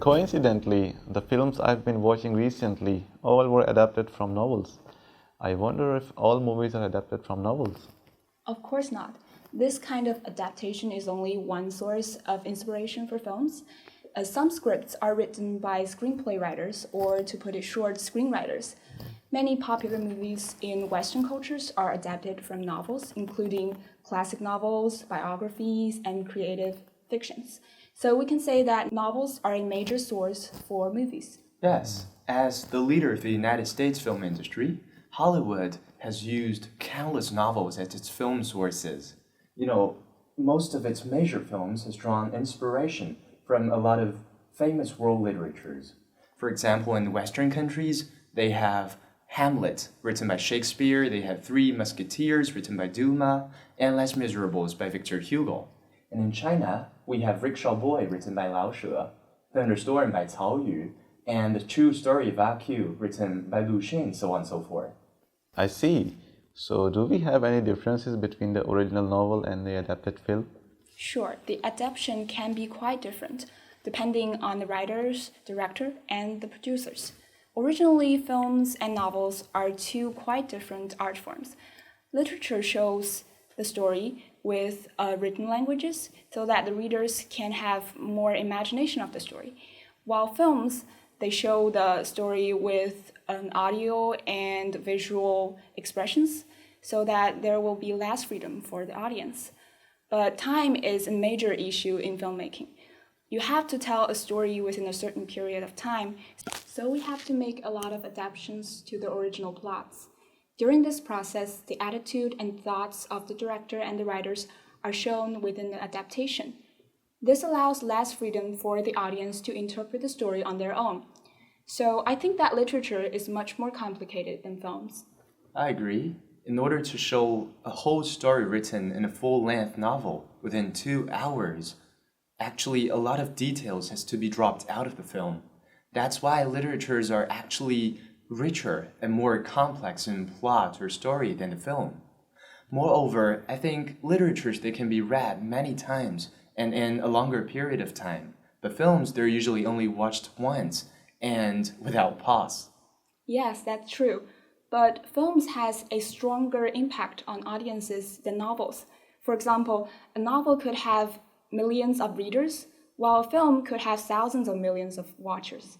Coincidentally, the films I've been watching recently all were adapted from novels. I wonder if all movies are adapted from novels. Of course not. This kind of adaptation is only one source of inspiration for films. Some scripts are written by screenplay writers, or to put it short, screenwriters. Many popular movies in Western cultures are adapted from novels, including classic novels, biographies, and creative fictions. So we can say that novels are a major source for movies. Yes, as the leader of the United States film industry, Hollywood has used countless novels as its film sources. Most of its major films has drawn inspiration from a lot of famous world literatures. For example, in Western countries, they have Hamlet, written by Shakespeare, they have Three Musketeers, written by Dumas, and Les Miserables by Victor Hugo. And in China, we have Rickshaw Boy, written by Lao She, Thunderstorm by Cao Yu, and The True Story of A.Q., written by Lu Xun, so on and so forth. I see. So, do we have any differences between the original novel and the adapted film? Sure, the adaptation can be quite different, depending on the writers, director, and the producers. Originally, films and novels are two quite different art forms. Literature shows the story with written languages so that the readers can have more imagination of the story. While films, they show the story with an audio and visual expressions so that there will be less freedom for the audience. But time is a major issue in filmmaking. You have to tell a story within a certain period of time, so we have to make a lot of adaptations to the original plots. During this process, the attitude and thoughts of the director and the writers are shown within the adaptation. This allows less freedom for the audience to interpret the story on their own. So I think that literature is much more complicated than films. I agree. In order to show a whole story written in a full-length novel within 2 hours, actually a lot of details has to be dropped out of the film. That's why literatures are actually richer and more complex in plot or story than the film. Moreover, I think literatures, they can be read many times and in a longer period of time. But films, they're usually only watched once and without pause. Yes, that's true. But films has a stronger impact on audiences than novels. For example, a novel could have millions of readers, while a film could have thousands of millions of watchers.